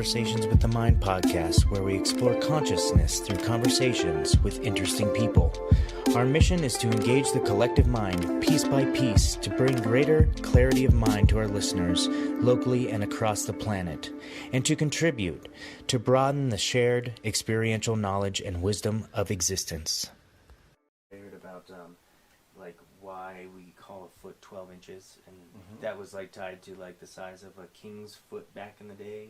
Conversations with the Mind podcast, where we explore consciousness through conversations with interesting people. Our mission is to engage the collective mind piece by piece to bring greater clarity of mind to our listeners locally and across the planet, and to contribute to broaden the shared experiential knowledge and wisdom of existence. I heard about like why we call a foot 12 inches, and that was like tied to like the size of a king's foot back in the day.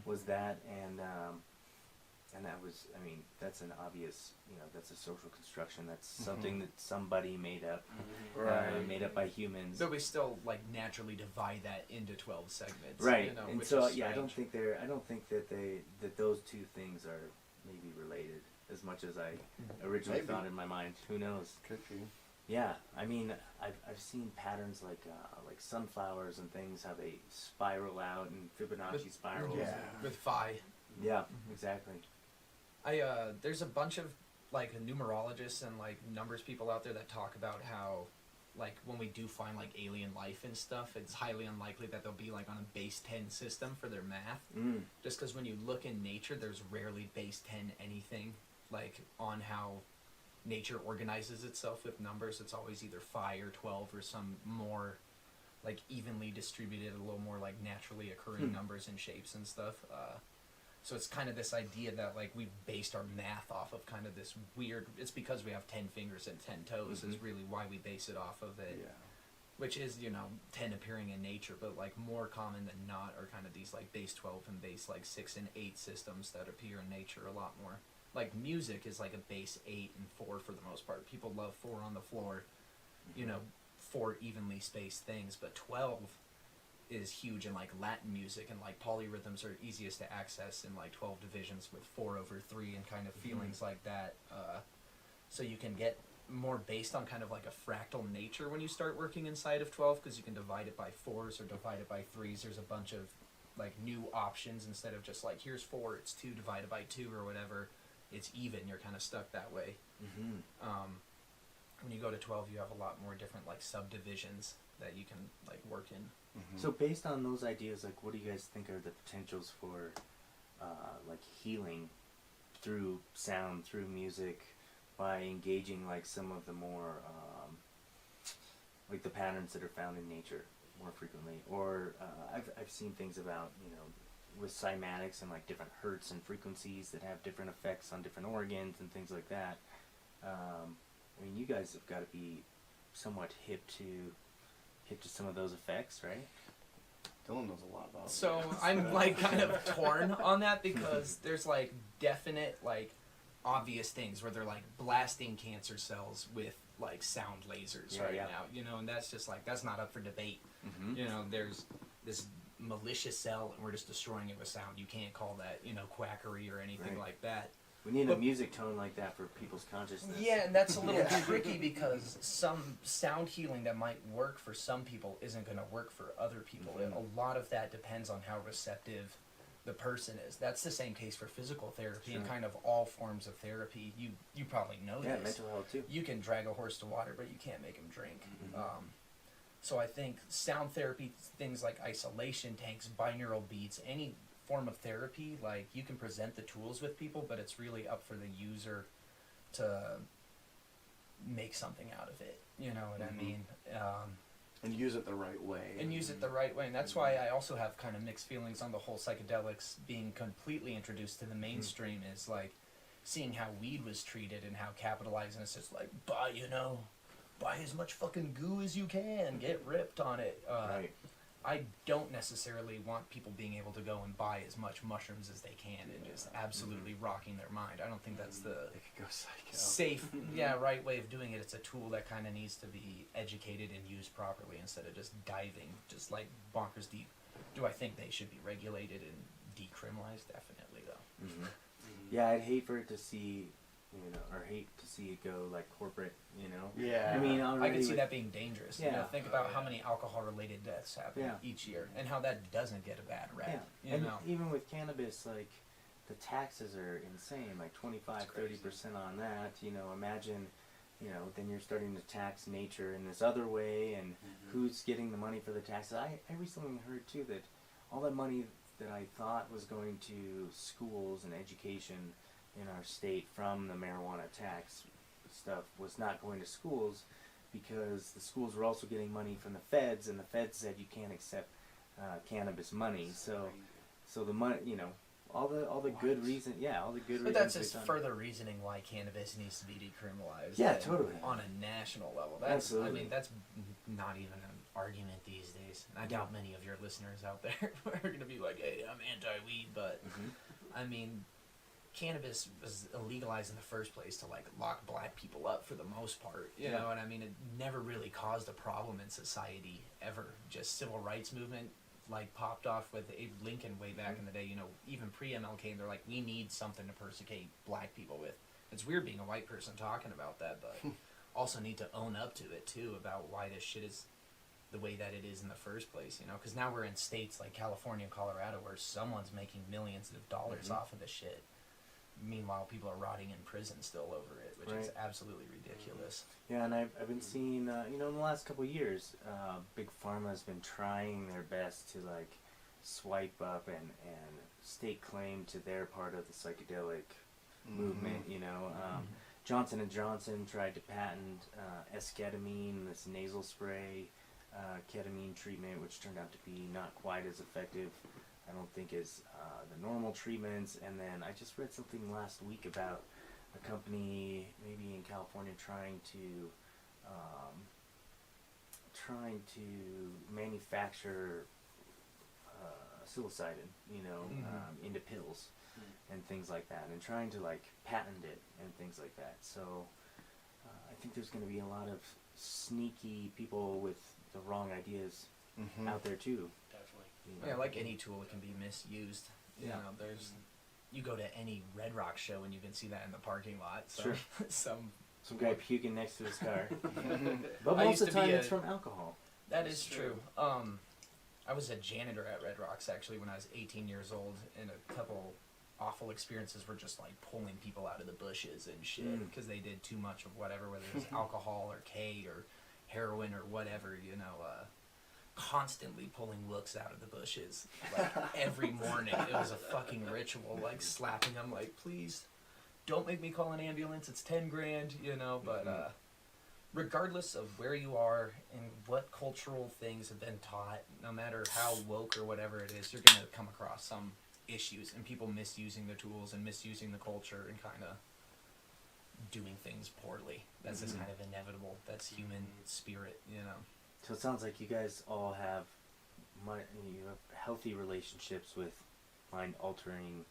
Was that, and that was, I mean, that's an obvious, that's a social construction. That's something that somebody made up, made up by humans. So we still like naturally divide that into 12 segments, right? And so I don't think that those two things are maybe related as much as I originally thought in my mind. Who knows? Could be. Yeah, I mean, I've seen patterns like sunflowers and things, how they spiral out, and Fibonacci spirals. Yeah. With phi. Yeah, exactly. There's a bunch of like numerologists and like numbers people out there that talk about how, like, when we do find like alien life and stuff, it's highly unlikely that they'll be like on a base 10 system for their math. Just because when you look in nature, there's rarely base 10 anything like on how nature organizes itself with numbers. It's always either phi or 12 or some more like evenly distributed, a little more like naturally occurring numbers and shapes and stuff. So it's kind of this idea that like we based our math off of kind of this weird, it's because we have 10 fingers and 10 toes is really why we base it off of it. Yeah. Which is, 10 appearing in nature, but like more common than not are kind of these like base 12 and base like 6 and 8 systems that appear in nature a lot more. Like music is like a base 8 and 4 for the most part. People love 4 on the floor, 4 evenly spaced things, but 12 is huge in like Latin music, and like polyrhythms are easiest to access in like 12 divisions with 4/3 and kind of feelings like that. So you can get more based on kind of like a fractal nature when you start working inside of 12, because you can divide it by 4s or divide it by 3s. There's a bunch of like new options instead of just like here's 4, it's 2 divided by 2 or whatever. It's even. You're kind of stuck that way. When you go to 12, you have a lot more different like subdivisions that you can like work in. So based on those ideas, like, what do you guys think are the potentials for like healing through sound, through music, by engaging like some of the more like the patterns that are found in nature more frequently? Or I've seen things about with cymatics and like different hertz and frequencies that have different effects on different organs and things like that. I mean, you guys have got to be somewhat hip to some of those effects, right? Dylan knows a lot about it. So I'm like kind of torn on that, because there's like definite like obvious things where they're like blasting cancer cells with like sound lasers now, and that's just like, that's not up for debate. There's this malicious cell and we're just destroying it with sound. You can't call that quackery or anything like that. We need a music tone like that for people's consciousness. Yeah, and that's a little tricky, because some sound healing that might work for some people isn't going to work for other people. And a lot of that depends on how receptive the person is. That's the same case for physical therapy and kind of all forms of therapy. You probably know this. Yeah, mental health too. You can drag a horse to water, but you can't make him drink. So I think sound therapy, things like isolation tanks, binaural beats, any form of therapy, like, you can present the tools with people, but it's really up for the user to make something out of it. You know what I mean? And use it the right way. And that's why I also have kind of mixed feelings on the whole psychedelics being completely introduced to the mainstream. Is like seeing how weed was treated and how capitalized, and it's just like, buy as much fucking goo as you can, get ripped on it. Right. I don't necessarily want people being able to go and buy as much mushrooms as they can and just absolutely rocking their mind. I don't think that's the They could go psycho. safe, right way of doing it. It's a tool that kind of needs to be educated and used properly instead of just diving, just like bonkers deep. Do I think they should be regulated and decriminalized? Definitely, though. Yeah, I'd hate for it to see, or hate to see it go like corporate, Yeah. I mean, I could see that being dangerous. Yeah. Think about how many alcohol-related deaths happen each year, and how that doesn't get a bad rap. And even with cannabis, like, the taxes are insane, like 25-30% on that. Imagine, then you're starting to tax nature in this other way, and who's getting the money for the taxes? I recently heard too that all that money that I thought was going to schools and education in our state from the marijuana tax stuff was not going to schools because the schools were also getting money from the feds, and the feds said you can't accept cannabis money. So the money, you know, all the good reason, all the good reasons. But that's just further reasoning why cannabis needs to be decriminalized. Yeah, totally. On a national level. That's, Absolutely. I mean, that's not even an argument these days. And I doubt many of your listeners out there are going to be like, hey, I'm anti-weed, but, I mean, cannabis was illegalized in the first place to, like, lock black people up for the most part, you know, and I mean, it never really caused a problem in society, ever. Just civil rights movement, like, popped off with Abe Lincoln way back in the day, you know, even pre-MLK, they're like, we need something to persecute black people with. It's weird being a white person talking about that, but also need to own up to it, too, about why this shit is the way that it is in the first place, you know, because now we're in states like California and Colorado where someone's making millions of dollars off of this shit. Meanwhile, people are rotting in prison still over it, which is absolutely ridiculous. Yeah, and I've been seeing, you know, in the last couple of years, Big Pharma has been trying their best to, like, swipe up and stake claim to their part of the psychedelic movement, you know. Johnson & Johnson tried to patent esketamine, this nasal spray ketamine treatment, which turned out to be not quite as effective, I don't think, as the normal treatments. And then I just read something last week about a company, maybe in California, trying to manufacture psilocybin, you know, into pills and things like that, and trying to, like, patent it and things like that. So I think there's going to be a lot of sneaky people with the wrong ideas out there too. Definitely. You know? Yeah, like any tool, it can be misused. You know, there's, you go to any Red Rock show and you can see that in the parking lot. So, Sure. some guy puking next to his car. But I most used of the to be time a- it's from alcohol. That is true. I was a janitor at Red Rocks actually when I was 18 years old, and a couple awful experiences were just like pulling people out of the bushes and shit because they did too much of whatever, whether it was alcohol or K or heroin or whatever, you know, constantly pulling looks out of the bushes, like every morning. It was a fucking ritual, like slapping them, like, please don't make me call an ambulance, it's 10 grand, you know. But regardless of where you are and what cultural things have been taught, no matter how woke or whatever it is, you're going to come across some issues and people misusing the tools and misusing the culture and kind of doing things poorly. That's just kind of inevitable. That's human spirit, you know. So it sounds like you guys all have healthy relationships with mind-altering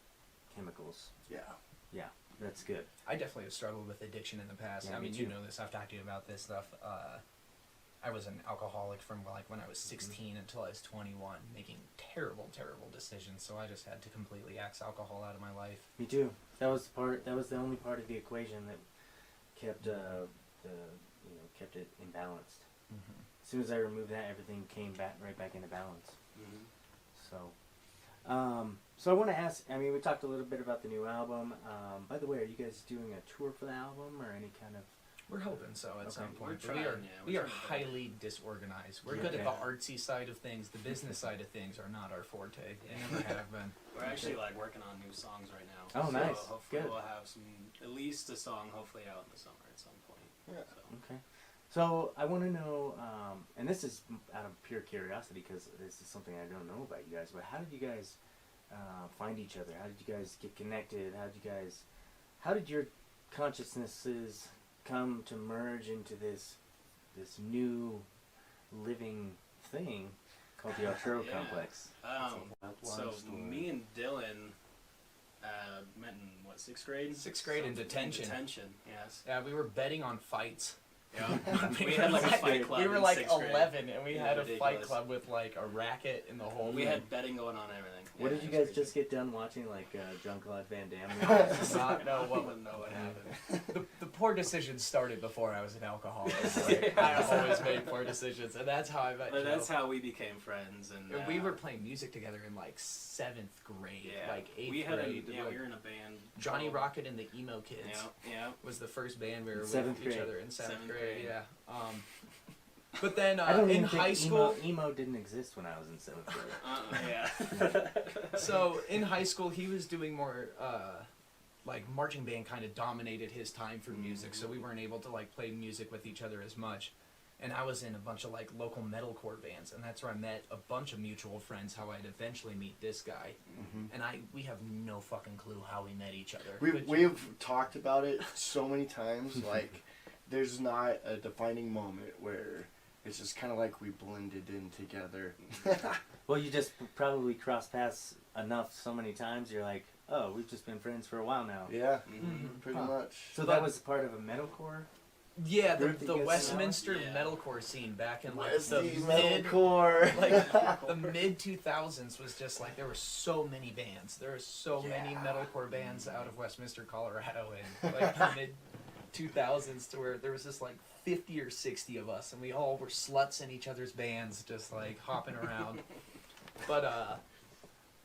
chemicals. Yeah, that's good. I definitely have struggled with addiction in the past. Yeah, I me mean, too. you know this. I've talked to you about this stuff. I was an alcoholic from like when I was 16 until I was 21, making terrible decisions. So I just had to completely axe alcohol out of my life. Me too. That was the only part of the equation that kept kept it imbalanced. As soon as I removed that, everything came right back into balance. So I want to ask, I mean, we talked a little bit about the new album. By the way, are you guys doing a tour for the album or any kind of... We're hoping so at some point. We're But trying, we are trying to- highly disorganized. We're good at the artsy side of things. The business side of things are not our forte. They never have been. We're actually like working on new songs right now. Oh, so nice. Hopefully Good. we'll have at least a song hopefully out in the summer at some point. Yeah. So. Okay. So I want to know, and this is out of pure curiosity because this is something I don't know about you guys, but how did you guys find each other? How did you guys get connected? How did your consciousnesses come to merge into this new living thing called the Arturo Complex? So me and Dylan met in what, 6th grade? 6th grade in detention. Yes. Yeah, we were betting on fights. Yeah. We had like a fight club. We were in like 6th grade. 11, and we It was had a fight ridiculous. club with like a racket in the whole. We thing. had betting going on and everything. What Yeah, did you it was guys crazy. just get done watching, like Jean-Claude Van Damme? I did not know I what wouldn't know what happened. the poor decisions started before I was an alcoholic. Like, I always made poor decisions, and that's how I met But Joe. that's how we became friends, and And we were playing music together in like 7th grade, yeah, like 8th we had grade. we like, were in a band. Johnny called- Rocket and the Emo Kids Yeah, yeah. was the first band we were with 7th each grade. other in 7th 7th grade. grade. Yeah. But then I don't in even think high school, emo didn't exist when I was in 7th grade. Yeah. so in high school he was doing more like marching band kind of dominated his time for music, so we weren't able to like play music with each other as much. And I was in a bunch of like local metalcore bands, and that's where I met a bunch of mutual friends. How I'd eventually meet this guy, and we have no fucking clue how we met each other. We've talked about it so many times. Like, there's not a defining moment where it's just kind of like we blended in together. Well, you just probably crossed paths enough so many times, you're like, oh, we've just been friends for a while now. Yeah, Mhm. pretty Huh. much. So that was part of a metalcore? Yeah, Group that the gets Westminster Yeah. metalcore scene back in like West the East mid metalcore. like the mid 2000s was just like there were so many bands. There were so many Yeah. metalcore bands out of Westminster, Colorado, in like the mid 2000s, to where there was just like 50 or 60 of us, and we all were sluts in each other's bands, just like hopping around. But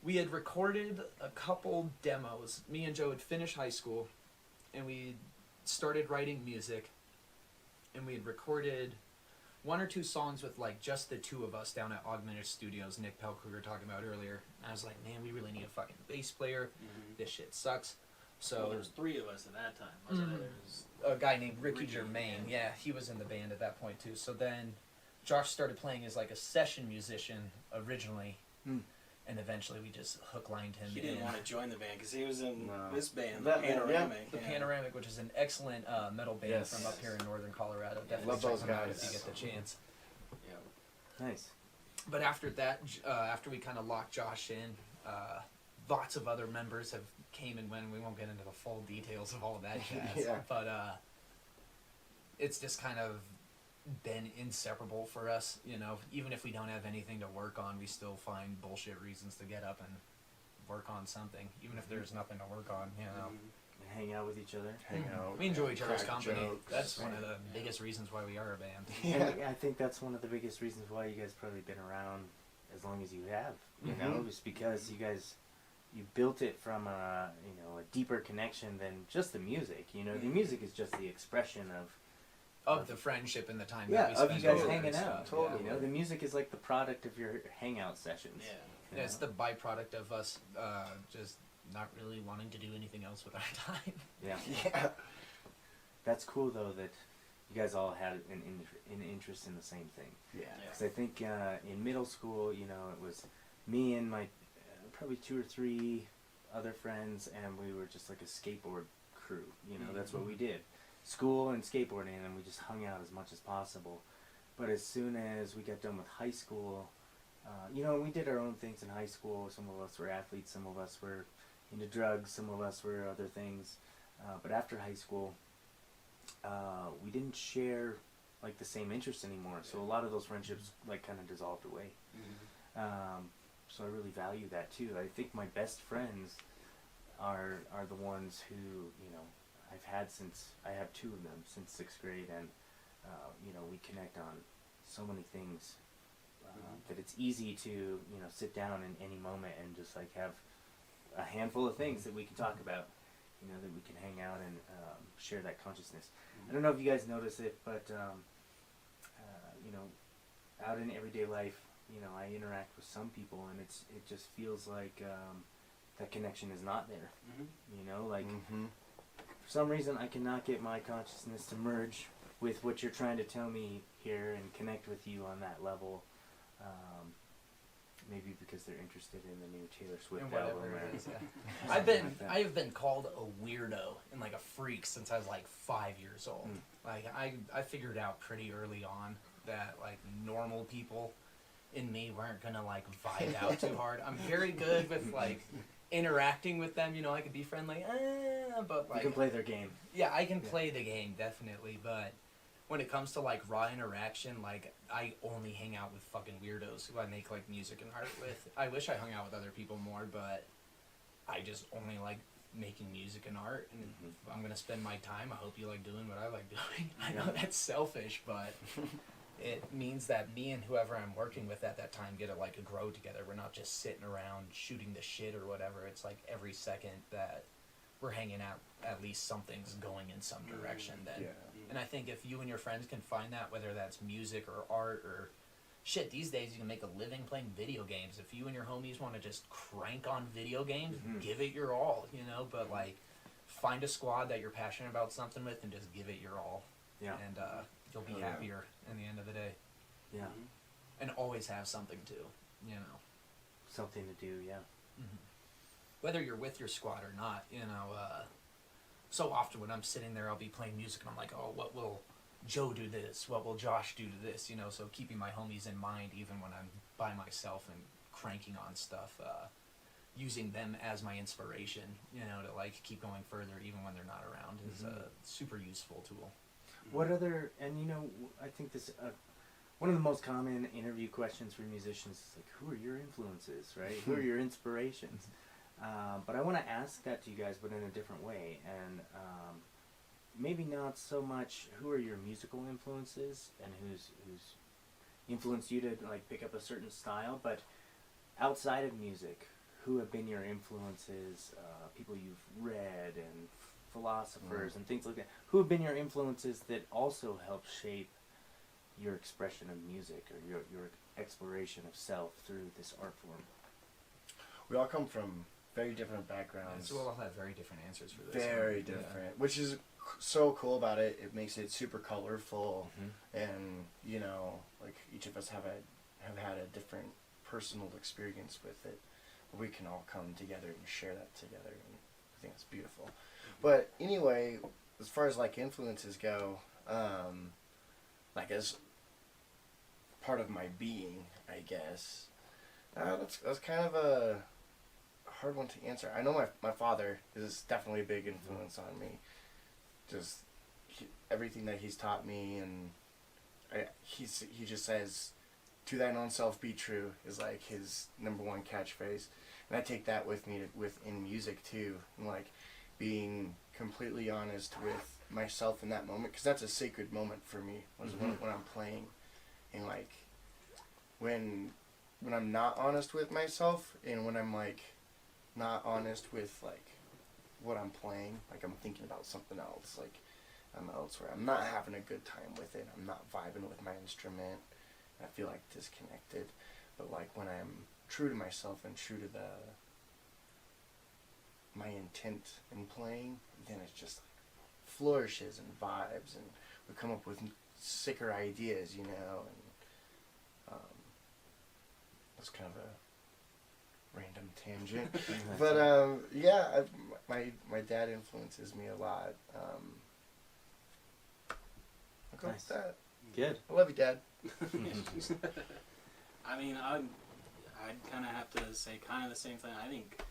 we had recorded a couple demos. Me and Joe had finished high school, and we started writing music. And we had recorded 1 or 2 songs with like just the 2 of us down at Augmented Studios, Nick Pelk, who we were talking about earlier. And I was like, man, we really need a fucking bass player. This shit sucks. So So there was 3 of us at that time, wasn't Mhm. it? There was a guy named Ricky Ricky, Germain, yeah. yeah, he was in the band at that point too. So then Josh started playing as like a session musician originally. And eventually we just hook lined him he in. didn't want to join the band because he was in No. this band, That the band, yeah. Panoramic. The yeah. Panoramic, which is an excellent metal band Yes. from up here in northern Colorado. Definitely Love check those them out guys. if you get the chance. Yeah. Nice. But after that, after we kind of locked Josh in, lots of other members have came and went. We won't get into the full details of all of that jazz. Yeah. But it's just kind of been inseparable for us. You know, even if we don't have anything to work on, we still find bullshit reasons to get up and work on something, even if there's nothing to work on. You know, And hang out with each other. Hang out. we enjoy each other's crack company. jokes. That's one of the biggest reasons why we are a band. And I think that's one of the biggest reasons why you guys probably been around as long as you have. You know, Mhm. it's because you built it from a deeper connection than just the music. You know, the music is just the expression Of the friendship and the time yeah, that we of spend you guys together hanging and out. stuff. Totally. You know, the music is like the product of your hangout sessions. Yeah. you Yeah, it's know? the byproduct of us just not really wanting to do anything else with our time. Yeah. Yeah. That's cool though that you guys all had an interest in the same thing. Yeah. Because I think in middle school, you know, it was me and my probably 2 or 3 other friends, and we were just like a skateboard crew. You know, that's what we did. School and skateboarding, and we just hung out as much as possible. But as soon as we got done with high school, you know, we did our own things in high school. Some of us were athletes, some of us were into drugs, some of us were other things. But after high school, we didn't share like the same interests anymore. So a lot of those friendships like kind of dissolved away. So I really value that too. I think my best friends are the ones who, you know, I've had since I have 2 of them since 6th grade, and you know, we connect on so many things that it's easy to, you know, sit down in any moment and just like have a handful of things that we can talk about, you know, that we can hang out and share that consciousness. I don't know if you guys notice it, but you know, out in everyday life, you know, I interact with some people, and it just feels like that connection is not there. You know, like for some reason I cannot get my consciousness to merge with what you're trying to tell me here and connect with you on that level. Maybe because they're interested in the new Taylor Swift And album. whatever or it is, yeah. something like that. I have been called a weirdo and like a freak since I was like 5 years old. Like I figured out pretty early on that like normal people in me weren't gonna like vibe out too hard. I'm very good with like interacting with them, you know, I could be friendly, but like You can play their game. yeah, I can play the game definitely, but when it comes to like raw interaction, like I only hang out with fucking weirdos who I make like music and art with. I wish I hung out with other people more, but I just only like making music and art, and if I'm gonna spend my time, I hope you like doing what I like doing. I know that's selfish, but it means that me and whoever I'm working with at that time get to like grow together. We're not just sitting around shooting the shit or whatever. It's like every second that we're hanging out, at least something's going in some direction then. Yeah. And I think if you and your friends can find that, whether that's music or art or shit, these days you can make a living playing video games. If you and your homies want to just crank on video games, give it your all, you know, but like find a squad that you're passionate about something with and just give it your all. Yeah. And you'll be happier in the end of the day. Yeah. And always have something to, you know. Something to do, yeah. Whether you're with your squad or not, you know, so often when I'm sitting there, I'll be playing music and I'm like, oh, what will Joe do this? What will Josh do to this? You know, so keeping my homies in mind even when I'm by myself and cranking on stuff, using them as my inspiration, you know, to like keep going further even when they're not around is a super useful tool. What other, and you know, I think this, one of the most common interview questions for musicians is like, who are your influences, right? Who are your inspirations? But I want to ask that to you guys, but in a different way. And maybe not so much who are your musical influences and who's influenced you to like pick up a certain style, but outside of music, who have been your influences, people you've read and philosophers and things like that. Who have been your influences that also help shape your expression of music or your exploration of self through this art form? We all come from very different backgrounds. So we'll all have very different answers for this. Very different, which is so cool about it. It makes it super colorful, and you know, like each of us have had a different personal experience with it. But we can all come together and share that together, and I think it's beautiful. But anyway, as far as like influences go, like as part of my being, I guess, that's kind of a hard one to answer. I know my father is definitely a big influence on me. Just everything that he's taught me, and he just says, "To thine own self be true," is like his #1 catchphrase, and I take that with me in music too, and like being completely honest with myself in that moment, because that's a sacred moment for me when I'm playing, and like when I'm not honest with myself, and when I'm like not honest with like what I'm playing, like I'm thinking about something else, like I'm elsewhere, I'm not having a good time with it, I'm not vibing with my instrument, I feel like disconnected. But like when I'm true to myself and true to my intent in playing, then it's just like flourishes and vibes, and we come up with sicker ideas, you know, and that's kind of a random tangent. But yeah, my dad influences me a lot. I'll go with that. Good. I love you, Dad. I mean, I'd kind of have to say kind of the same thing. I think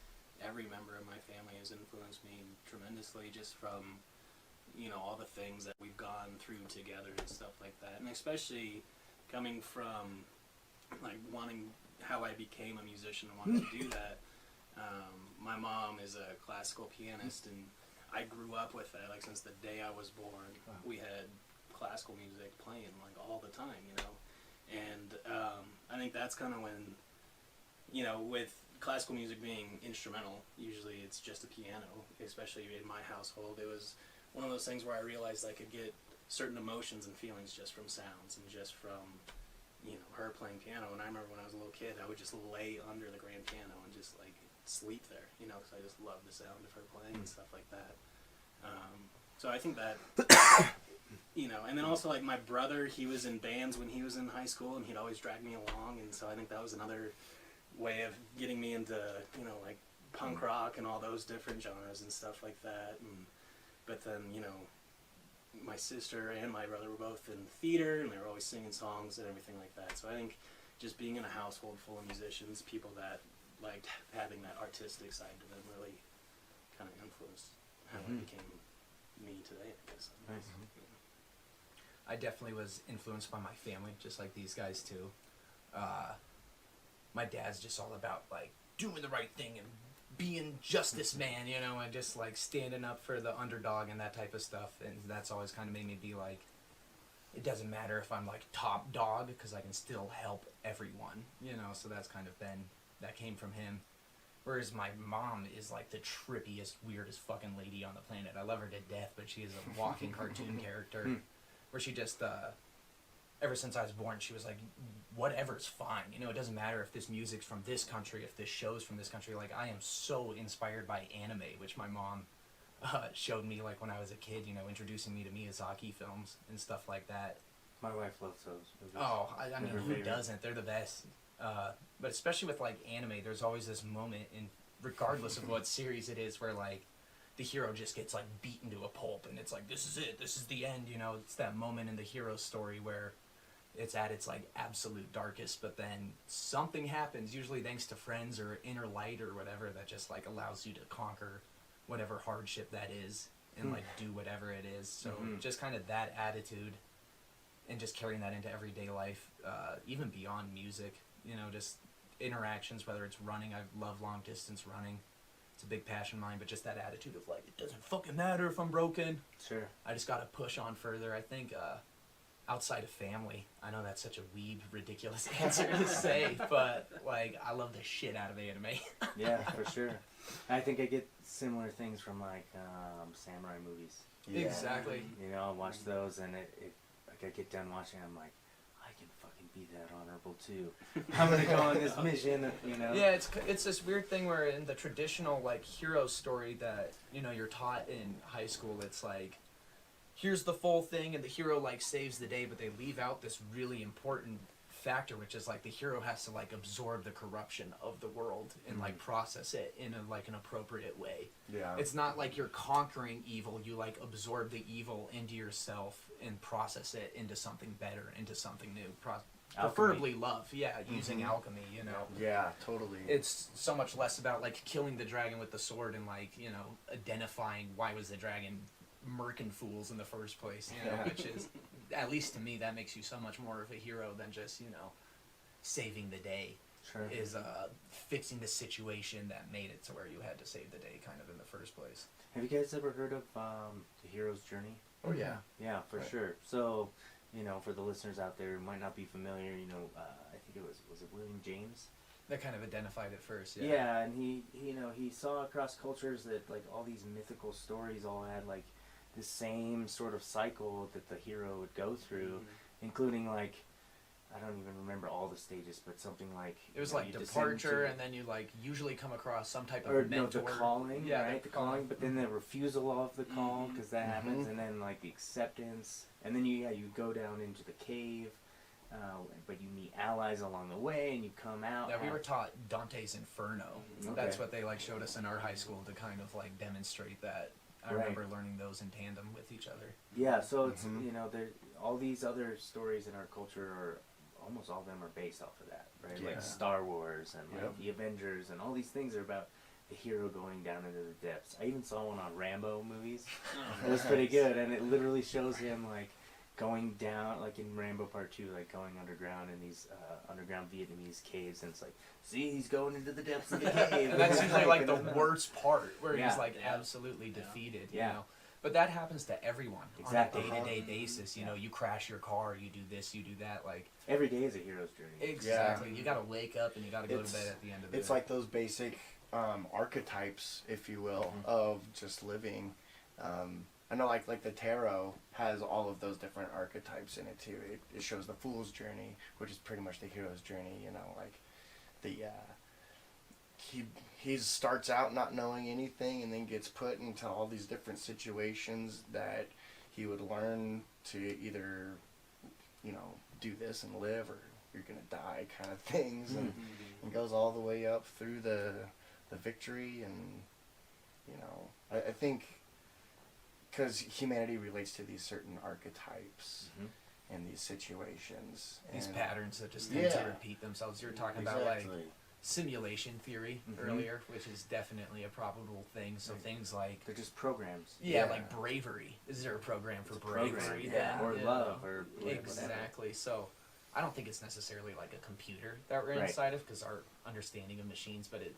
every member of my family has influenced me tremendously, just from, you know, all the things that we've gone through together and stuff like that. And especially coming from, like, wanting how I became a musician and wanting to do that. My mom is a classical pianist, and I grew up with that. Like, since the day I was born, we had classical music playing, like, all the time, you know. And I think that's kind of when, you know, with classical music being instrumental, usually it's just a piano, especially in my household. It was one of those things where I realized I could get certain emotions and feelings just from sounds and just from, you know, her playing piano. And I remember when I was a little kid, I would just lay under the grand piano and just like sleep there, you know, because I just loved the sound of her playing and stuff like that. So I think that, you know, and then also like my brother, he was in bands when he was in high school, and he'd always drag me along, and so I think that was another way of getting me into, you know, like punk rock and all those different genres and stuff like that. And but then, you know, my sister and my brother were both in theater, and they were always singing songs and everything like that. So I think just being in a household full of musicians, people that liked having that artistic side to them, really kind of influenced how I became me today, I guess. Nice. I definitely was influenced by my family, just like these guys too. My dad's just all about like doing the right thing and being justice man, you know, and just like standing up for the underdog and that type of stuff. And that's always kind of made me be like, it doesn't matter if I'm like top dog, because I can still help everyone, you know. So that's kind of been, that came from him. Whereas my mom is like the trippiest, weirdest fucking lady on the planet. I love her to death, but she is a walking cartoon character. Where she just, ever since I was born, she was like, whatever's fine. You know, it doesn't matter if this music's from this country, if this show's from this country. Like, I am so inspired by anime, which my mom showed me, like, when I was a kid, you know, introducing me to Miyazaki films and stuff like that. My wife loves those movies. Oh, I mean, Her who favorite. doesn't? They're the best. But especially with, like, anime, there's always this moment, in regardless of what series it is, where, like, the hero just gets, like, beaten to a pulp, and it's like, this is it, this is the end, you know? It's that moment in the hero story where it's at its, like, absolute darkest, but then something happens, usually thanks to friends or inner light or whatever, that just, like, allows you to conquer whatever hardship that is and, like, do whatever it is. So just kind of that attitude and just carrying that into everyday life, even beyond music, you know, just interactions, whether it's running. I love long-distance running. It's a big passion of mine, but just that attitude of, like, it doesn't fucking matter if I'm broken. Sure. I just gotta push on further. I think, outside of family, I know that's such a weeb, ridiculous answer to say, but, like, I love the shit out of anime. Yeah, for sure. I think I get similar things from, like, samurai movies. Yeah. Exactly. You know, I watch those, and it like, I get done watching, I'm like, I can fucking be that honorable, too. I'm gonna go on this mission, you know? Yeah, it's this weird thing where in the traditional, like, hero story that, you know, you're taught in high school, it's like, here's the full thing, and the hero, like, saves the day, but they leave out this really important factor, which is, like, the hero has to, like, absorb the corruption of the world and, like, process it in a, like, an appropriate way. Yeah. It's not like you're conquering evil, you, like, absorb the evil into yourself and process it into something better, into something new. Preferably love, yeah, using alchemy, you know. Yeah, totally. It's so much less about, like, killing the dragon with the sword and, like, you know, identifying why was the dragon murking fools in the first place, you know, which is, at least to me, that makes you so much more of a hero than just, you know, saving the day. Sure. Is fixing the situation that made it to where you had to save the day kind of in the first place. Have you guys ever heard of The Hero's Journey? Oh, yeah. Yeah, for Right. sure. So, you know, for the listeners out there who might not be familiar, you know, I think it was it William James? That kind of identified it first, yeah. Yeah, and he, you know, he saw across cultures that, like, all these mythical stories all had, like, the same sort of cycle that the hero would go through, including, like, I don't even remember all the stages, but something like... It was you know, like you descend departure, to- and then you, like, usually come across some type of or no, mentor. the calling, Yeah, right? The calling, but then the refusal of the call, because that happens, and then, like, the acceptance, and then you go down into the cave, but you meet allies along the way, and you come out. Yeah, we were taught Dante's Inferno. Okay. That's what they, like, showed us in our high school to kind of, like, demonstrate that. I Right. remember learning those in tandem with each other. Yeah, so it's, you know, all these other stories in our culture are, almost all of them are based off of that, right? Yeah. Like Star Wars and, like, Yep. the Avengers, and all these things are about the hero going down into the depths. I even saw one on Rambo movies. It was pretty good, and it literally shows him, like, going down, like in Rambo Part 2, like, going underground in these underground Vietnamese caves, and it's like, see, he's going into the depths of the cave. And that's usually, like, the and worst part, where Yeah. he's, like, Yeah. absolutely defeated, you Yeah. know? But that happens to everyone Exactly. on a day-to-day basis. You know, you crash your car, you do this, you do that, like... Every day is a hero's journey. Exactly. You gotta wake up and you gotta go to bed at the end of the It's day. like those basic archetypes, if you will, of just living. I know, like the tarot has all of those different archetypes in it too. It shows the fool's journey, which is pretty much the hero's journey. You know, like the he starts out not knowing anything and then gets put into all these different situations that he would learn to either, you know, do this and live, or you're gonna die kind of things, and goes all the way up through the victory. And you know, I think because humanity relates to these certain archetypes and these situations, These and patterns that just tend to Yeah. repeat themselves. You were talking about, like, Exactly. simulation theory earlier, which is definitely a probable thing. So things like... They're just programs. Yeah, Yeah. like bravery. Is there a program for It's a program, bravery? yeah. then? Or love, or whatever. Exactly. So I don't think it's necessarily like a computer that we're Right. inside of, because our understanding of machines, but it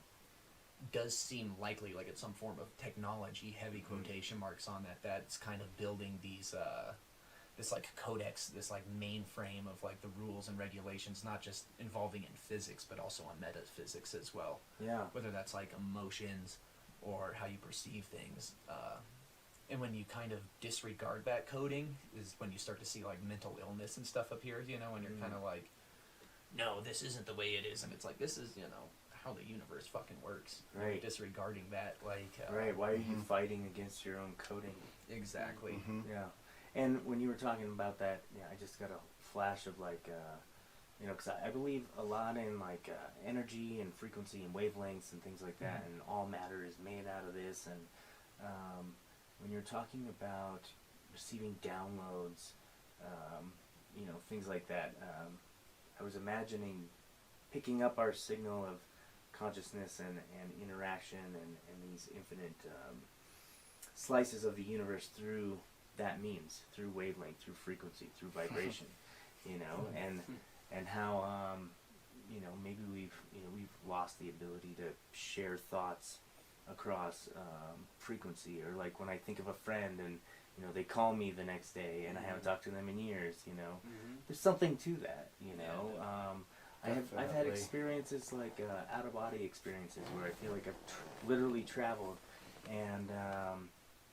does seem likely like it's some form of technology, heavy quotation marks on that, that's kind of building these this like codex, this like mainframe of like the rules and regulations, not just involving in physics, but also on metaphysics as well. Yeah. Whether that's like emotions or how you perceive things. And when you kind of disregard that coding is when you start to see like mental illness and stuff appear, you know, and you're kind of like, no, this isn't the way it is. And it's like, this is, you know, how the universe fucking works. Right. You're disregarding that, like... right, why are you fighting against your own coding? Exactly. Yeah. And when you were talking about that, yeah, I just got a flash of like, you know, because I believe a lot in like energy and frequency and wavelengths and things like that, and all matter is made out of this. And when you're talking about receiving downloads, you know, things like that, I was imagining picking up our signal of consciousness and interaction and these infinite slices of the universe through that means, through wavelength, through frequency, through vibration, you know, and how you know, maybe we've lost the ability to share thoughts across frequency, or like when I think of a friend and you know they call me the next day and I haven't talked to them in years, you know, there's something to that, you know. I've had experiences like out of body experiences where I feel like I've literally traveled and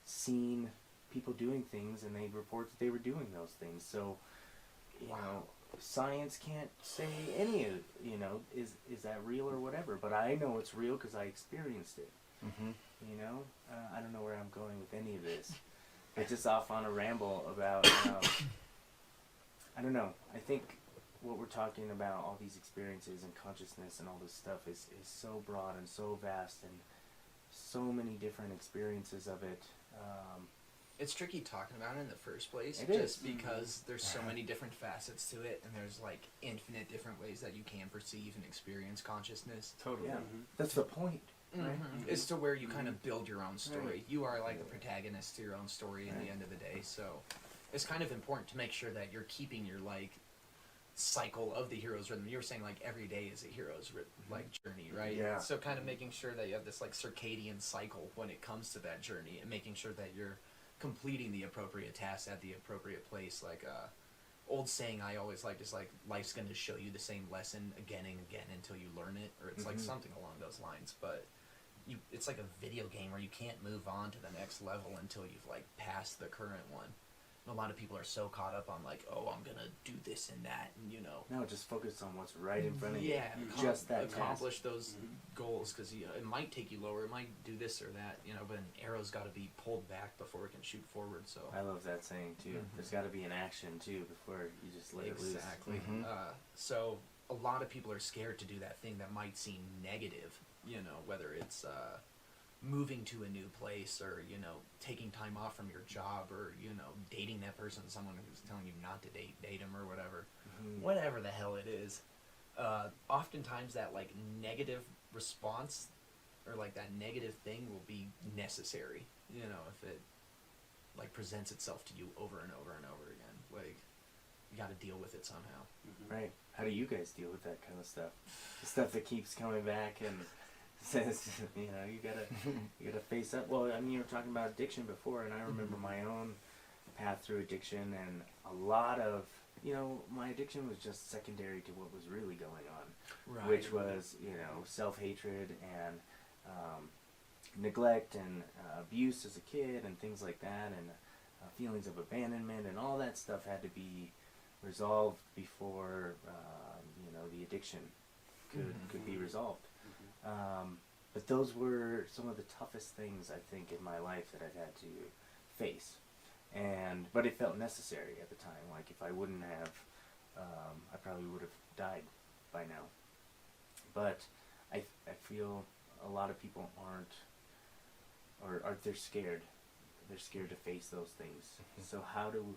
seen people doing things, and they report that they were doing those things. So, you know, science can't say any of, you know, is that real or whatever. But I know it's real because I experienced it. You know, I don't know where I'm going with any of this. But just off on a ramble about, I don't know. I think what we're talking about, all these experiences and consciousness and all this stuff is so broad and so vast, and so many different experiences of it. It's tricky talking about it in the first place, It just is. because there's so many different facets to it, and there's like infinite different ways that you can perceive and experience consciousness. Totally. Yeah. That's the point. Right? It's to where you kind of build your own story. Right. You are like the protagonist to your own story in the end of the day, so it's kind of important to make sure that you're keeping your like cycle of the hero's rhythm. You were saying like every day is a hero's like journey, right? Yeah. So kind of making sure that you have this like circadian cycle when it comes to that journey, and making sure that you're completing the appropriate tasks at the appropriate place. Like old saying I always liked is like, life's going to show you the same lesson again and again until you learn it, or it's like something along those lines. But it's like a video game where you can't move on to the next level until you've like passed the current one. And a lot of people are so caught up on like, oh, I'm gonna do this and that, and you know. No, just focus on what's right in front of you. Yeah, just that accomplish those goals, because you know, it might take you lower, it might do this or that, you know. But an arrow's got to be pulled back before it can shoot forward. So I love that saying too. There's got to be an action too before you just let it loose. Exactly. So a lot of people are scared to do that thing that might seem negative, you know, whether it's moving to a new place, or you know, taking time off from your job, or you know, dating that person, someone who's telling you not to date them or whatever, whatever the hell it is. Oftentimes that like negative response, or like that negative thing, will be necessary, you know, if it like presents itself to you over and over and over again. Like, you got to deal with it somehow. Right. How do you guys deal with that kind of stuff? The stuff that keeps coming back and says, you know, you gotta face up. Well, I mean, you were talking about addiction before, and I remember my own path through addiction, and a lot of, you know, my addiction was just secondary to what was really going on, Right. which was, you know, self-hatred and neglect and abuse as a kid and things like that, and feelings of abandonment, and all that stuff had to be resolved before, you know, the addiction could be resolved. But those were some of the toughest things, I think, in my life that I've had to face. But it felt necessary at the time. Like, if I wouldn't have, I probably would have died by now. But I feel a lot of people they're scared. They're scared to face those things. So how do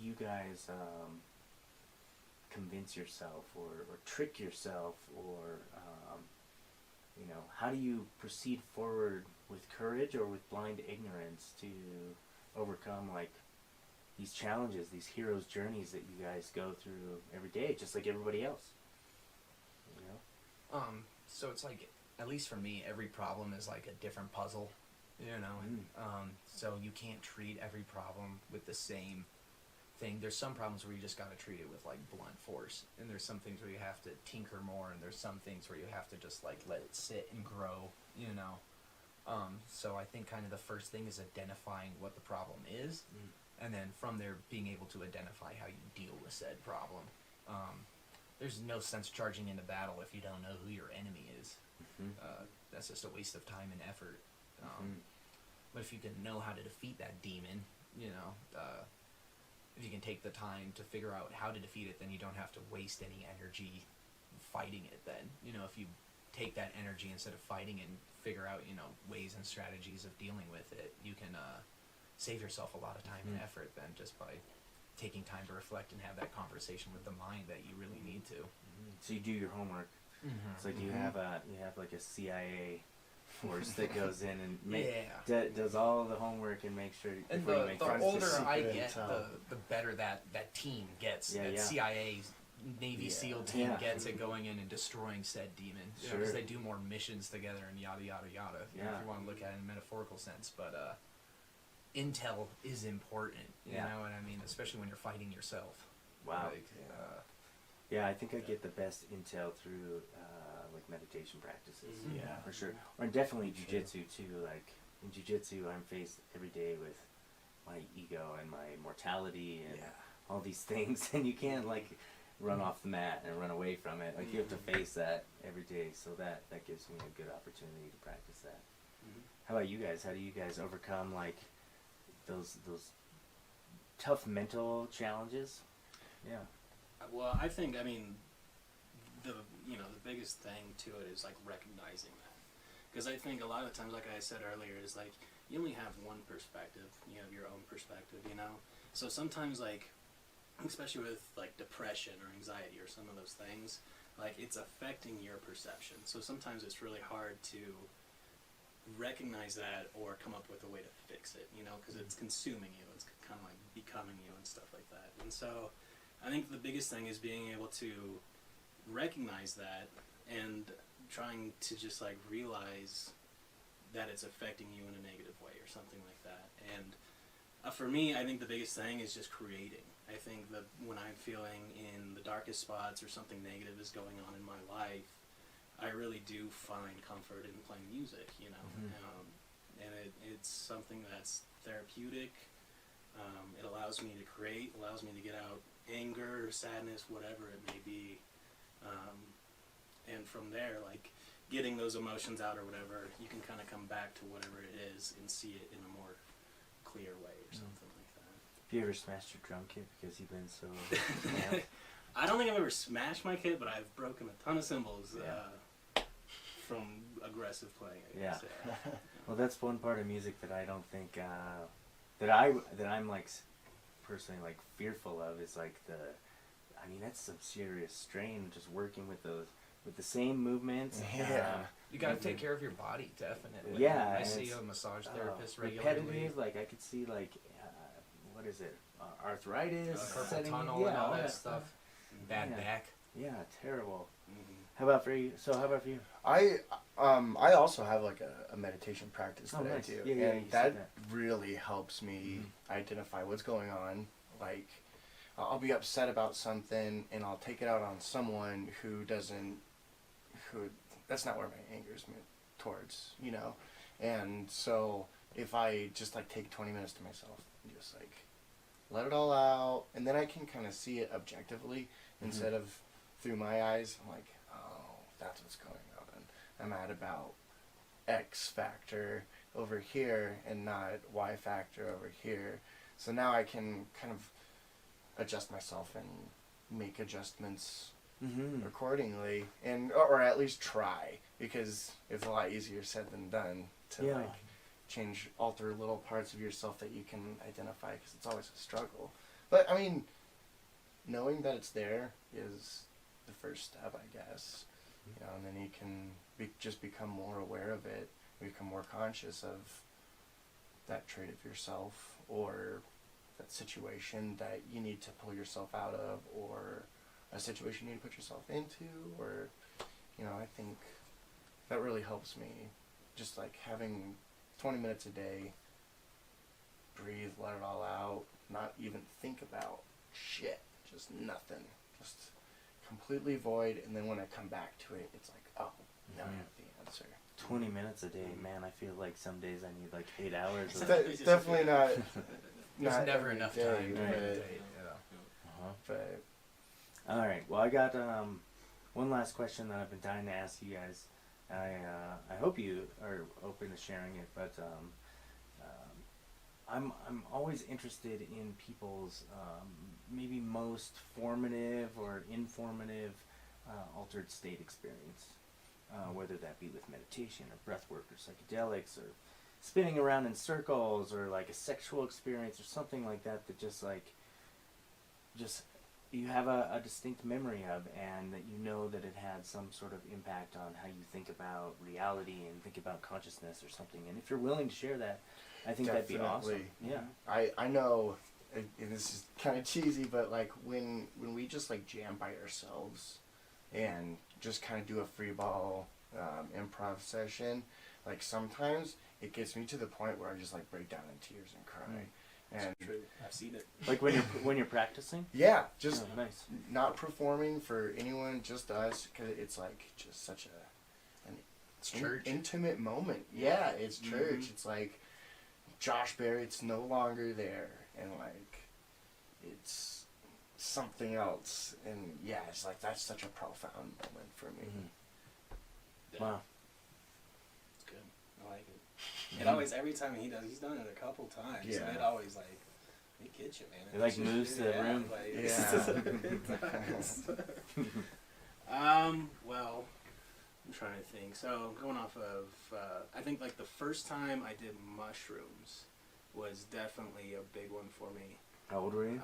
you guys convince yourself or trick yourself, or you know, how do you proceed forward with courage or with blind ignorance to overcome like these challenges, these heroes' journeys that you guys go through every day, just like everybody else? You know? So it's like, at least for me, every problem is like a different puzzle, you know. So you can't treat every problem with the same thing. There's some problems where you just got to treat it with like blunt force, and there's some things where you have to tinker more, and there's some things where you have to just like let it sit and grow, you know. So I think kind of the first thing is identifying what the problem is, and then from there being able to identify how you deal with said problem. There's no sense charging into battle if you don't know who your enemy is. That's just a waste of time and effort. But if you can know how to defeat that demon, you know, if you can take the time to figure out how to defeat it, then you don't have to waste any energy fighting it then. You know, if you take that energy instead of fighting it and figure out, you know, ways and strategies of dealing with it, you can save yourself a lot of time and effort then just by taking time to reflect and have that conversation with the mind that you really need to. So you do your homework. It's like you have like a CIA force that goes in and does all the homework and makes sure. And before you make the friends. older I secret get, intel. the better that team gets. Yeah, that yeah. CIA Navy SEAL team Yeah. gets at going in and destroying said demon. Because Sure. they do more missions together and yada yada yada. You know, Yeah. if you want to look at it in a metaphorical sense, but intel is important. You know what I mean? Especially when you're fighting yourself. Wow. Like, Yeah, I think I get the best intel through like meditation practices. Yeah. For sure. Or definitely jujitsu too. Like in jujitsu, I'm faced every day with my ego and my mortality and all these things, and you can't like run off the mat and run away from it. Like you have to face that every day. So that gives me a good opportunity to practice that. How about you guys? How do you guys overcome like those tough mental challenges? Yeah. Well, I think, I mean, the biggest thing to it is like recognizing that, because I think a lot of the times, like I said earlier, is like you only have one perspective. You have your own perspective, you know. So sometimes, like, especially with like depression or anxiety or some of those things, like it's affecting your perception. So sometimes it's really hard to recognize that or come up with a way to fix it, you know, because it's consuming you. It's kind of like becoming you and stuff like that. And so I think the biggest thing is being able to recognize that and trying to just like realize that it's affecting you in a negative way or something like that. And for me, I think the biggest thing is just creating. I think that when I'm feeling in the darkest spots or something negative is going on in my life, I really do find comfort in playing music, you know. And it's something that's therapeutic. It allows me to create, allows me to get out anger, sadness, whatever it may be. And from there, like, getting those emotions out or whatever, you can kind of come back to whatever it is and see it in a more clear way or something like that. Have you ever smashed your drum kit because you've been so amped? I don't think I've ever smashed my kit, but I've broken a ton of cymbals from aggressive playing, I guess. Yeah. Well, that's one part of music that I don't think that I'm like personally like fearful of is like I mean that's some serious strain just working with the same movements. you got to take care of your body, definitely. Yeah, I and see it's, a massage therapist regularly. repetitive. Like I could see like what is it? Arthritis, Carpal setting- tunnel and all that yeah. stuff. Bad Yeah. back. Yeah, terrible. Mm-hmm. How about for you? So how about for you? I also have like a meditation practice that nice. I do, Yeah, and you said that really helps me identify what's going on. Like, I'll be upset about something, and I'll take it out on someone who that's not where my anger is towards, you know. And so if I just like take 20 minutes to myself and just like let it all out, and then I can kind of see it objectively instead of through my eyes. I'm like, oh, that's what's going on. I'm at about X factor over here and not Y factor over here. So now I can kind of adjust myself and make adjustments accordingly, and or at least try, because it's a lot easier said than done to like alter little parts of yourself that you can identify, because it's always a struggle. But I mean, knowing that it's there is the first step, I guess. You know, and then you can just become more aware of it, become more conscious of that trait of yourself or that situation that you need to pull yourself out of, or a situation you need to put yourself into, or, you know, I think that really helps me. Just like having 20 minutes a day, breathe, let it all out, not even think about shit, just nothing, just completely void. And then when I come back to it, it's like, oh, now I have the answer. 20 minutes a day, man. I feel like some days I need like 8 hours. It's definitely not. There's never every enough day, time. but, Uh-huh. but All right. Well, I got one last question that I've been dying to ask you guys. I hope you are open to sharing it, but I'm always interested in people's maybe most formative or informative altered state experience, whether that be with meditation or breath work or psychedelics or spinning around in circles or like a sexual experience or something like that just you have a distinct memory of, and that you know that it had some sort of impact on how you think about reality and think about consciousness or something. And if you're willing to share that, I think that'd be awesome. Yeah. I know, and this is kind of cheesy, but like when we just like jam by ourselves and just kind of do a free ball improv session, like sometimes it gets me to the point where I just like break down in tears and cry. And True. I've seen it. Like when you're practicing. yeah, just Nice. not performing for anyone, just us, because it's like just such an Church. intimate moment. Yeah, it's church. It's like Josh Barratt's no longer there, and like it's something else. And yeah, it's like that's such a profound moment for me. Mm-hmm. Wow. It's good. I like it. It always, every time he's done it a couple times. Yeah. And it always like, it gets you, man. It like moves to the room. Well, I'm trying to think. So going off of, I think like the first time I did mushrooms was definitely a big one for me. How old were you?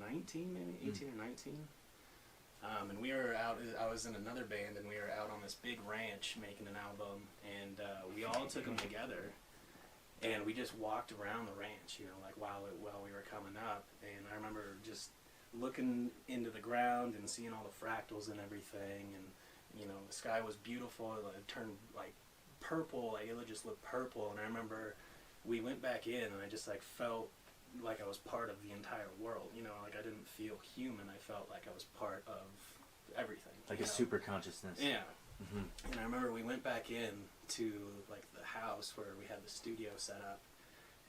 19 maybe, 18 or 19. And we were out, I was in another band, and we were out on this big ranch making an album, and we all took them together, and we just walked around the ranch, you know, like while we were coming up, and I remember just looking into the ground and seeing all the fractals and everything, and, you know, the sky was beautiful, it turned like purple, like it would just look purple, and I remember we went back in, and I just like felt like I was part of the entire world, you know, like I didn't feel human, I felt like I was part of everything. Like a super consciousness. Yeah. Mm-hmm. And I remember we went back in to like the house where we had the studio set up,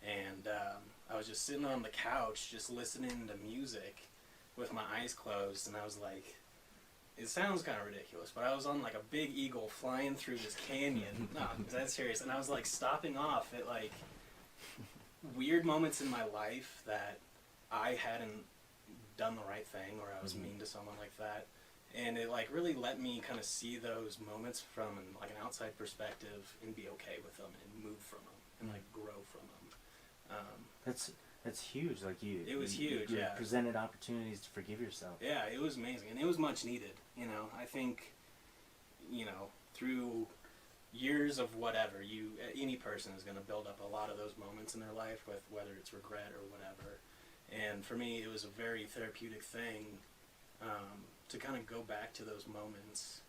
and I was just sitting on the couch just listening to music with my eyes closed, and I was like, it sounds kind of ridiculous, but I was on like a big eagle flying through this canyon. No, that's serious. And I was like stopping off at like weird moments in my life that I hadn't done the right thing, or I was mean to someone like that, and it like really let me kind of see those moments from like an outside perspective and be okay with them and move from them and like grow from them. That's huge. Like it was huge. You Yeah, presented opportunities to forgive yourself. yeah, it was amazing, and it was much needed. You know, I think, you know, through years of whatever, any person is going to build up a lot of those moments in their life, with whether it's regret or whatever. And for me, it was a very therapeutic thing to kind of go back to those moments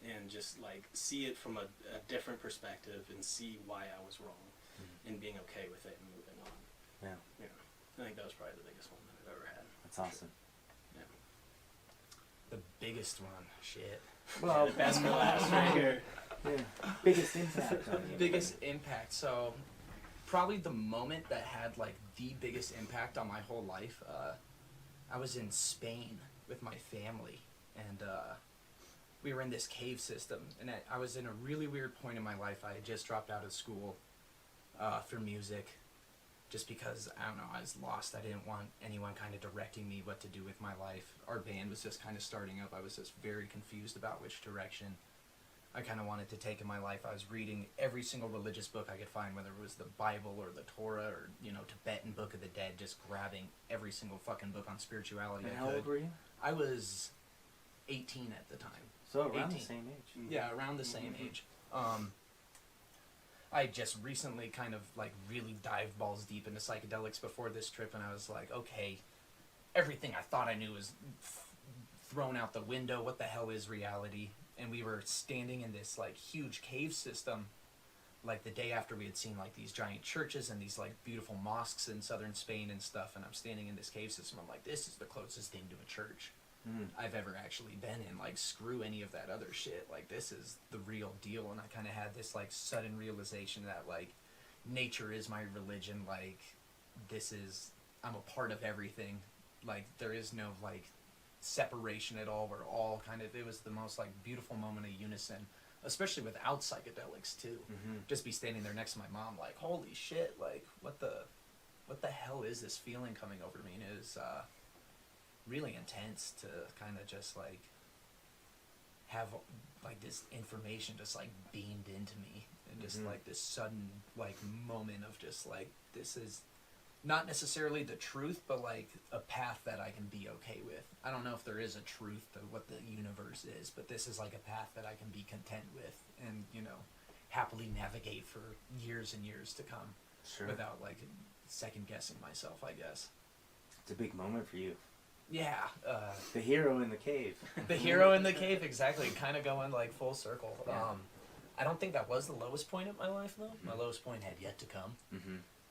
and just like see it from a different perspective and see why I was wrong, and being okay with it and moving on. Yeah. Yeah, I think that was probably the biggest one that I've ever had. That's awesome. Yeah. The biggest one. Shit. Well, The best for last right here. yeah. Biggest impact on you. Biggest impact. So, probably the moment that had like the biggest impact on my whole life. I was in Spain with my family, and we were in this cave system. And I was in a really weird point in my life. I had just dropped out of school for music, just because I don't know, I was lost. I didn't want anyone kind of directing me what to do with my life. Our band was just kind of starting up. I was just very confused about which direction I kind of wanted to take in my life. I was reading every single religious book I could find, whether it was the Bible or the Torah or, you know, Tibetan Book of the Dead, just grabbing every single fucking book on spirituality And I how could. old were you? I was 18 at the time. So around 18. the same age. Yeah, around the same age. I just recently kind of like really dived balls deep into psychedelics before this trip, and I was like, okay, everything I thought I knew was thrown out the window. What the hell is reality? And we were standing in this like huge cave system like the day after we had seen like these giant churches and these like beautiful mosques in southern Spain and stuff, and I'm standing in this cave system, I'm like, this is the closest thing to a church I've ever actually been in. Like, screw any of that other shit. Like, this is the real deal. And I kind of had this like sudden realization that like nature is my religion. Like, I'm a part of everything. Like, there is no like separation at all. We're all kind of, it was the most like beautiful moment of unison, especially without psychedelics too. Just be standing there next to my mom like, holy shit, like what the hell is this feeling coming over me? And it was really intense to kind of just like have like this information just like beamed into me, and just like this sudden like moment of just like, this is not necessarily the truth, but like a path that I can be okay with. I don't know if there is a truth to what the universe is, but this is like a path that I can be content with and, you know, happily navigate for years and years to come. Sure. Without like second guessing myself, I guess. It's a big moment for you. Yeah. The hero in the cave. The hero in the cave, exactly. Kind of going like full circle. Yeah. I don't think that was the lowest point of my life though. My lowest point had yet to come.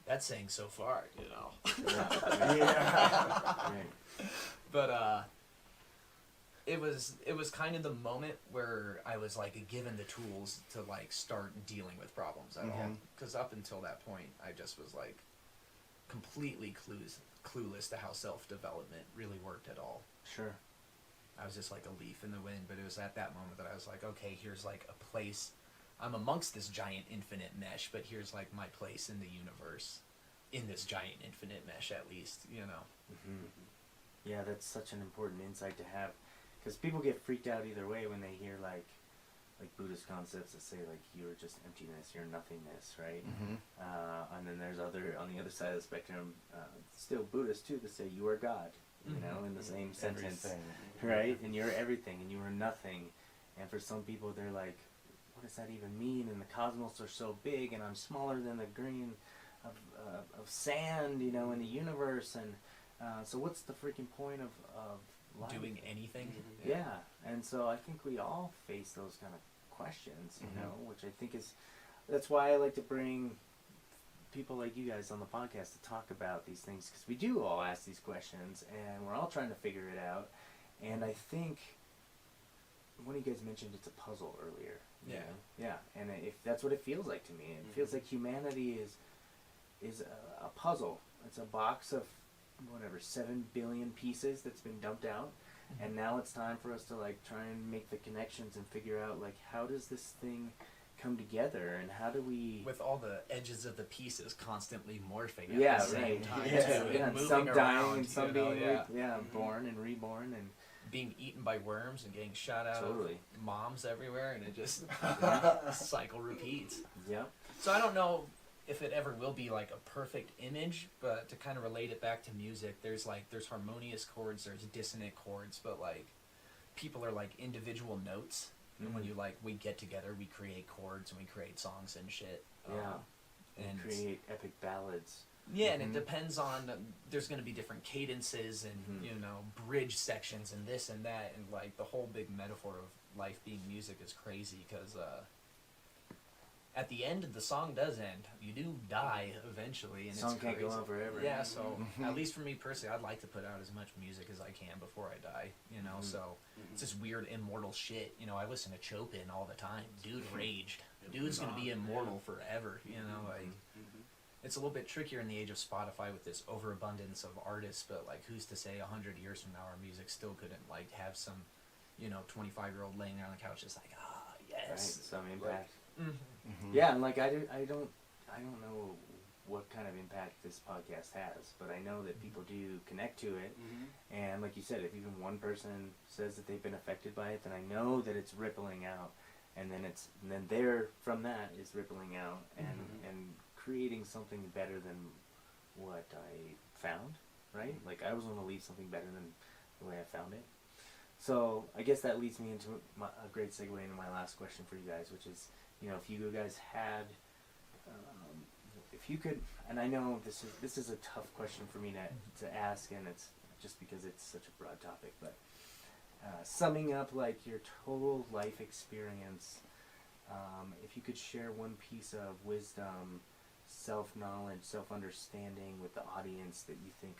That's saying so far, you know. Right. But it was kind of the moment where I was like given the tools to like start dealing with problems at all. Because up until that point, I just was like completely clueless to how self-development really worked at all. Sure. I was just like a leaf in the wind. But it was at that moment that I was like, okay, here's like a place. I'm amongst this giant infinite mesh, but here's like my place in the universe, in this giant infinite mesh at least, you know. Yeah, that's such an important insight to have, because people get freaked out either way when they hear like Buddhist concepts that say like you're just emptiness, you're nothingness, right? And then there's on the other side of the spectrum, still Buddhists too, that say you are God, you know, in the same sentence, right? And you're everything, and you are nothing. And for some people, they're like, what does that even mean? And the cosmos are so big, and I'm smaller than the grain of sand, you know, in the universe. And so what's the freaking point of life? Doing anything? Yeah. And so I think we all face those kind of questions, you know, which I think that's why I like to bring people like you guys on the podcast to talk about these things, because we do all ask these questions, and we're all trying to figure it out. And I think one of you guys mentioned it's a puzzle earlier. Yeah. You know? Yeah. And if that's what it feels like to me. It feels like humanity is a puzzle. It's a box of whatever 7 billion pieces that's been dumped out, and now it's time for us to like try and make the connections and figure out like, how does this thing come together, and how do we, with all the edges of the pieces constantly morphing at yeah, the same right, time yeah, too, yeah, and moving some around, dying and some you know, being born and reborn, and being eaten by worms and getting shot out Totally. of moms everywhere, and it just cycle repeats. Yep. So I don't know if it ever will be like a perfect image, but to kind of relate it back to music, there's harmonious chords, there's dissonant chords, but like people are like individual notes, and when we get together, we create chords and we create songs and shit. And create epic ballads. Yeah, and it depends on, there's going to be different cadences and, you know, bridge sections and this and that, and like the whole big metaphor of life being music is crazy, because at the end, the song does end. You do die eventually, and The song it's can't crazy. go on forever. Yeah, so at least for me personally, I'd like to put out as much music as I can before I die, you know, so it's this weird immortal shit. You know, I listen to Chopin all the time. Dude raged. Dude's going to be immortal forever, you know, like... It's a little bit trickier in the age of Spotify with this overabundance of artists, but like, who's to say 100 years from now our music still couldn't like have some, you know, 25-year-old laying there on the couch just like, yes, Right. Some impact. Like, Yeah, and like I don't know what kind of impact this podcast has, but I know that people do connect to it, and like you said, if even one person says that they've been affected by it, then I know that it's rippling out, and then there from that is rippling out and creating something better than what I found, right? Like I always want to leave something better than the way I found it. So I guess that leads me into a great segue into my last question for you guys, which is, you know, if you guys had, if you could, and I know this is a tough question for me to ask, and it's just because it's such a broad topic, but summing up like your total life experience, if you could share one piece of wisdom, self-knowledge, self-understanding with the audience that you think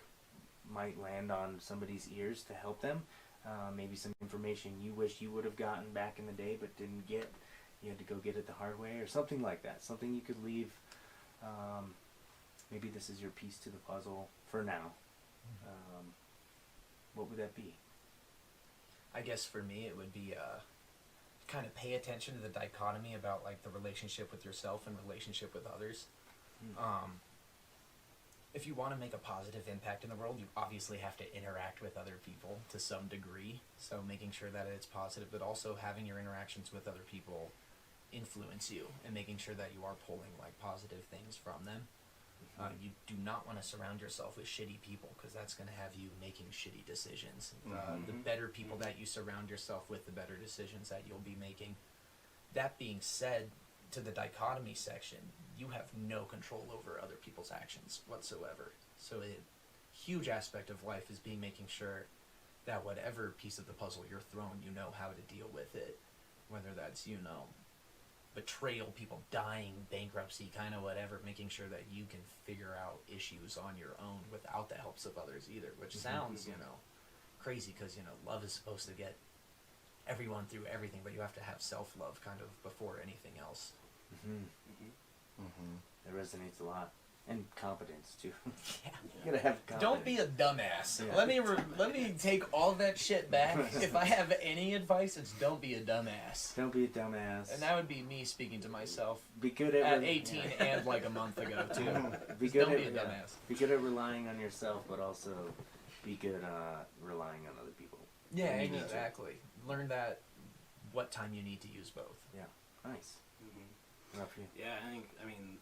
might land on somebody's ears to help them, maybe some information you wish you would have gotten back in the day but didn't get, you had to go get it the hard way, or something like that, something you could leave. Maybe this is your piece to the puzzle for now. What would that be? I guess for me it would be kind of pay attention to the dichotomy about like the relationship with yourself and relationship with others. If you want to make a positive impact in the world, you obviously have to interact with other people to some degree. So making sure that it's positive, but also having your interactions with other people influence you and making sure that you are pulling like positive things from them. You do not want to surround yourself with shitty people because that's going to have you making shitty decisions. The better people that you surround yourself with, the better decisions that you'll be making. That being said, to the dichotomy section, you have no control over other people's actions whatsoever. So a huge aspect of life is making sure that whatever piece of the puzzle you're thrown, you know how to deal with it. Whether that's, betrayal, people dying, bankruptcy, kind of whatever, making sure that you can figure out issues on your own without the helps of others either, which sounds, crazy because, love is supposed to get everyone through everything, but you have to have self-love kind of before anything else. That resonates a lot. And competence, too. Yeah. You gotta have confidence. Don't be a dumbass. Yeah. Let me take all that shit back. If I have any advice, it's don't be a dumbass. Don't be a dumbass. And that would be me speaking to myself Be good at 18 and like a month ago too. Be Just good don't at be a dumbass. Be good at relying on yourself, but also be good relying on other people. Yeah, You need to. exactly. Learn that what time you need to use both. Yeah, nice. Not for you. Yeah, I mean,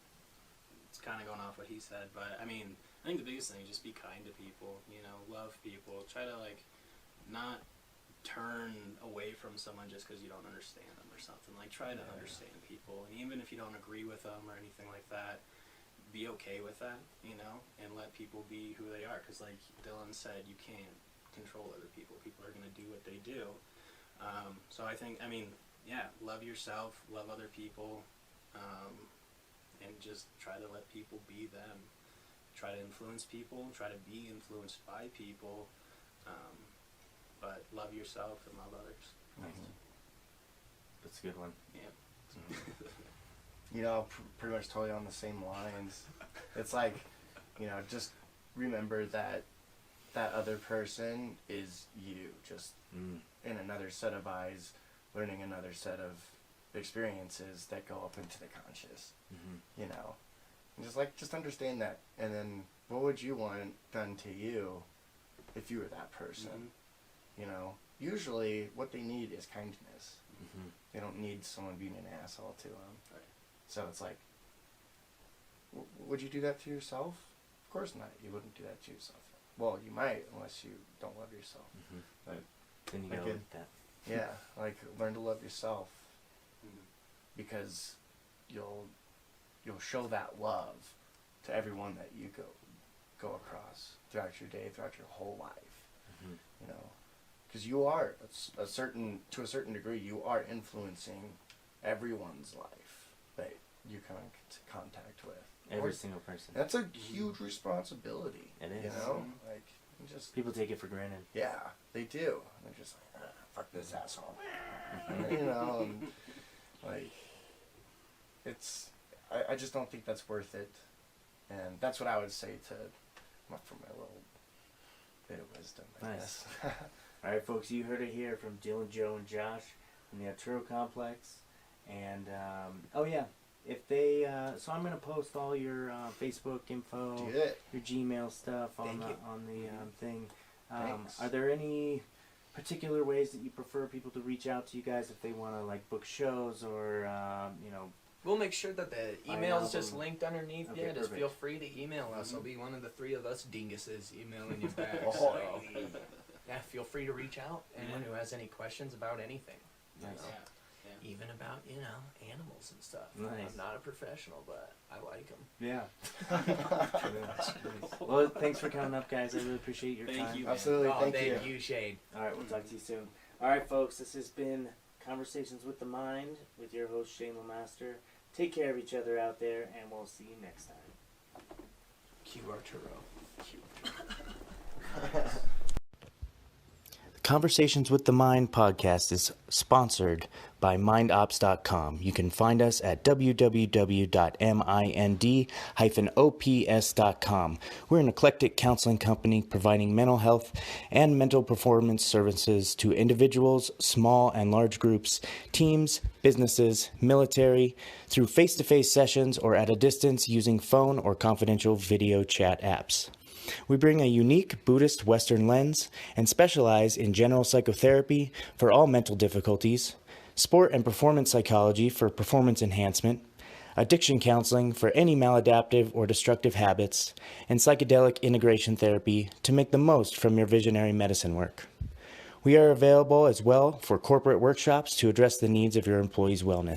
it's kind of going off what he said, but I think the biggest thing is just be kind to people, love people, try to not turn away from someone just because you don't understand them or something. Like, try to understand people, and even if you don't agree with them or anything like that, be okay with that, and let people be who they are, because like Dylan said, you can't control other people. People are going to do what they do. So I think, love yourself, love other people, and just try to let people be them. Try to influence people, try to be influenced by people, but love yourself and love others. Nice. That's a good one. Yeah. Pretty much totally on the same lines. It's like, just remember that other person is you, just in another set of eyes, learning another set of experiences that go up into the conscious, and just understand that. And then what would you want done to you if you were that person? Usually what they need is kindness. They don't need someone being an asshole to them. Right. So it's like, would you do that to yourself? Of course not. You wouldn't do that to yourself. Well, you might, unless you don't love yourself. But Then you Like gotta it- look at that. yeah, like learn to love yourself, because you'll show that love to everyone that you go across throughout your day, throughout your whole life. Because you are to a certain degree, you are influencing everyone's life that you come into contact with. Every single person. That's a huge responsibility. It is. Like, you just People take it for granted. yeah, they do. They're just like, fuck this asshole. And, like, it's, I just don't think that's worth it. And that's what I would say for my little bit of wisdom, I Nice. guess. All right, folks, you heard it here from Dylan, Joe, and Josh from the Arturo Complex. And, if they, so I'm going to post all your Facebook info, Do it. your Gmail stuff on Thank the you. thing. Thanks. Are there any particular ways that you prefer people to reach out to you guys if they want to, like, book shows or, We'll make sure that the Find email is out just when- linked underneath. Okay, Yeah, just perfect. feel free to email us. I'll be one of the three of us dinguses emailing you back. Oh, So, yeah, feel free to reach out. Anyone who has any questions about anything. Nice. Yeah. Even about, animals and stuff. Nice. I'm not a professional, but I like them. Yeah. Well, thanks for coming up, guys. I really appreciate your Thank time. you, man. Absolutely. Oh, Thank you. you, Shade. All right, we'll talk to you soon. All right, folks, this has been Conversations with the Mind with your host, Shane Lemaster. Take care of each other out there, and we'll see you next time. Cue Arturo. Conversations with the Mind podcast is sponsored by mindops.com. You can find us at www.mind-ops.com. We're an eclectic counseling company providing mental health and mental performance services to individuals, small and large groups, teams, businesses, military, through face-to-face sessions or at a distance using phone or confidential video chat apps. We bring a unique Buddhist Western lens and specialize in general psychotherapy for all mental difficulties, sport and performance psychology for performance enhancement, addiction counseling for any maladaptive or destructive habits, and psychedelic integration therapy to make the most from your visionary medicine work. We are available as well for corporate workshops to address the needs of your employees' wellness.